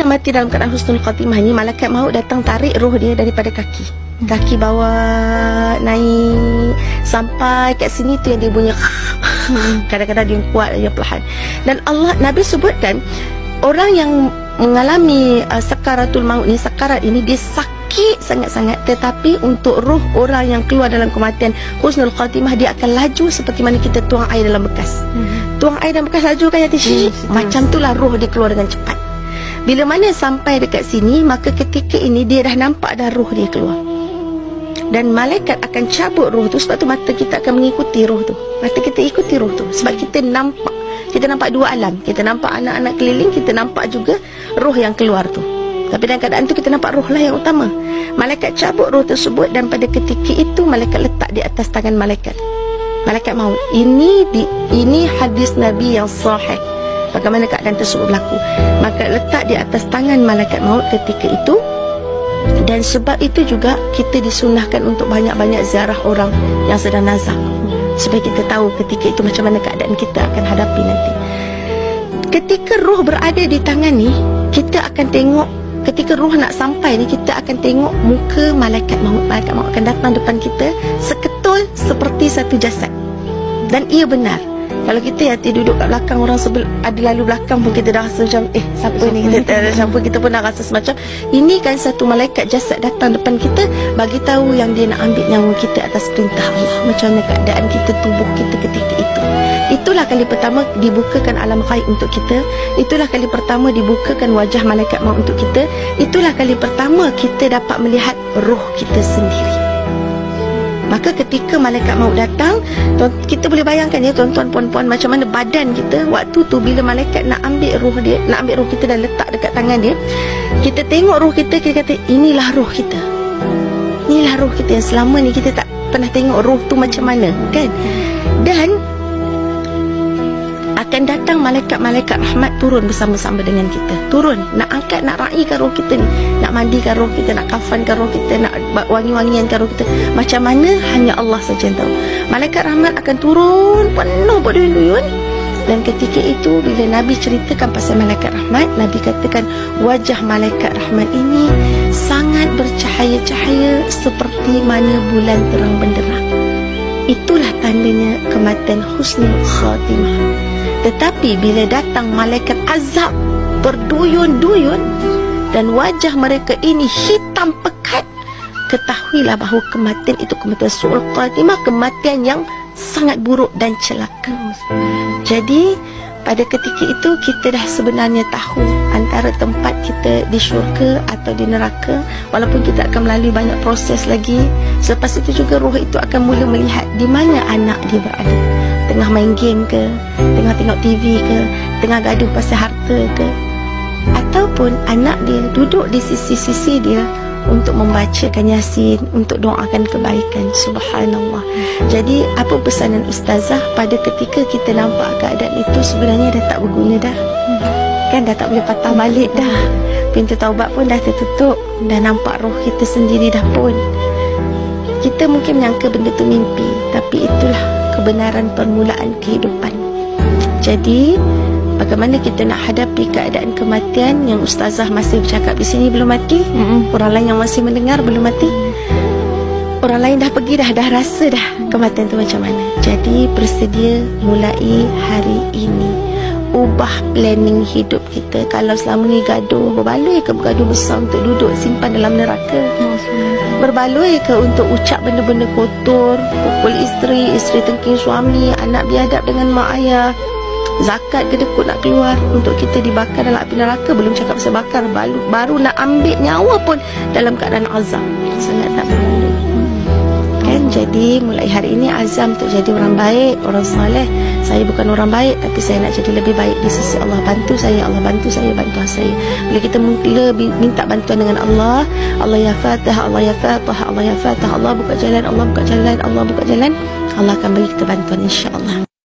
yang mati dalam keadaan husnul khatimah ni, malaikat maut datang tarik roh dia daripada kaki. Kaki bawah naik sampai kat sini tu yang dia bunyi kadang-kadang dia kuat, dia perlahan. Dan Nabi sebutkan orang yang mengalami sakaratul maut ni, sakarat ini, dia sakit sangat-sangat, tetapi untuk roh orang yang keluar dalam kematian husnul khatimah, dia akan laju seperti mana kita tuang air dalam bekas. Tuang air dalam bekas laju kan, macam itulah roh dia keluar dengan cepat. Bila mana sampai dekat sini, maka ketika ini dia dah nampak dah roh dia keluar. Dan malaikat akan cabut roh tu. Sebab tu mata kita akan mengikuti roh tu. Mata kita ikuti roh tu. Sebab kita nampak dua alam. Kita nampak anak-anak keliling, kita nampak juga roh yang keluar tu. Tapi dalam keadaan tu kita nampak roh lah yang utama. Malaikat cabut roh tersebut, dan pada ketika itu malaikat letak di atas tangan malaikat maut. Ini hadis Nabi yang sahih, bagaimana keadaan tersebut berlaku. Maka letak di atas tangan malaikat maut ketika itu. Dan sebab itu juga kita disunahkan untuk banyak-banyak ziarah orang yang sedang nazak, supaya kita tahu ketika itu macam mana keadaan kita akan hadapi nanti. Ketika roh berada di tangan ni, kita akan tengok, ketika roh nak sampai ni, kita akan tengok muka malaikat maut. Malaikat maut akan datang depan kita seketul seperti satu jasad. Dan ia benar. Kalau kita duduk kat belakang, orang ada lalu belakang pun kita dah rasa macam siapa ni, kita pun dah rasa semacam ini kan satu malaikat jasad datang depan kita, bagi tahu yang dia nak ambil nyawa kita atas perintah Allah. Macam mana keadaan kita, tubuh kita ketika itu. Itulah kali pertama dibukakan alam ghaib untuk kita. Itulah kali pertama dibukakan wajah malaikat maut untuk kita. Itulah kali pertama kita dapat melihat roh kita sendiri. Maka ketika malaikat maut datang, kita boleh bayangkan ya tuan-tuan, puan-puan, macam mana badan kita waktu tu bila malaikat nak ambil roh dia, nak ambil roh kita dan letak dekat tangan dia. Kita tengok roh kita, kita kata inilah roh kita. Inilah roh kita yang selama ni kita tak pernah tengok roh tu macam mana, kan? Dan akan datang malaikat-malaikat rahmat turun bersama-sama dengan kita. Turun, nak angkat, nak raikan roh kita ni, nak mandikan roh kita, nak kafankan roh kita, nak wangi-wangiankan roh kita. Macam mana hanya Allah saja yang tahu. Malaikat rahmat akan turun penuh berduyun-duyun. Dan ketika itu bila Nabi ceritakan pasal malaikat rahmat, Nabi katakan wajah malaikat rahmat ini sangat bercahaya-cahaya seperti mana bulan terang benderang. Itulah tandanya kematian husnul khatimah. Tetapi bila datang malaikat azab berduyun-duyun dan wajah mereka ini hitam pekat, ketahuilah bahawa kematian itu kematian su'ul khatimah, kematian yang sangat buruk dan celaka. Jadi pada ketika itu kita dah sebenarnya tahu antara tempat kita di syurga atau di neraka, walaupun kita akan melalui banyak proses lagi. Selepas itu juga roh itu akan mula melihat di mana anak dia berada, tengah main game ke, tengah tengok TV ke, tengah gaduh pasal harta ke, ataupun anak dia duduk di sisi-sisi dia untuk membacakan Yasin, untuk doakan kebaikan. Subhanallah. Jadi apa pesanan ustazah pada ketika kita nampak keadaan itu sebenarnya dah tak berguna dah, kan dah tak boleh patah balik dah, pintu taubat pun dah tertutup, dah nampak roh kita sendiri dah pun. Kita mungkin menyangka benda tu mimpi, tapi itulah kebenaran permulaan kehidupan. Jadi bagaimana kita nak hadapi keadaan kematian yang ustazah masih bercakap di sini belum mati, orang lain yang masih mendengar belum mati, orang lain dah pergi dah rasa dah kematian tu macam mana. Jadi bersedia mulai hari ini, ubah planning hidup kita. Kalau selama ni gaduh, berbaloi ke bergaduh besar untuk duduk simpan dalam neraka? Berbaloi ke untuk ucap benda-benda kotor, pukul isteri tengking suami, anak biadab dengan mak ayah, zakat kedekut nak keluar untuk kita dibakar dalam api neraka? Belum cakap pasal bakar, baru nak ambil nyawa pun dalam keadaan azab. Sangat tak berbaloi, kan? Jadi mulai hari ini azam untuk jadi orang baik, orang soleh. Saya bukan orang baik, tapi saya nak jadi lebih baik di sisi Allah. Bantu saya Allah, bantu saya, bantu saya. Bila kita lebih minta bantuan dengan Allah, Allah ya Fatah, Allah ya Fatah, Allah ya Fatah, Allah buka jalan, Allah buka jalan, Allah buka jalan, Allah akan bagi kita bantuan insya-Allah.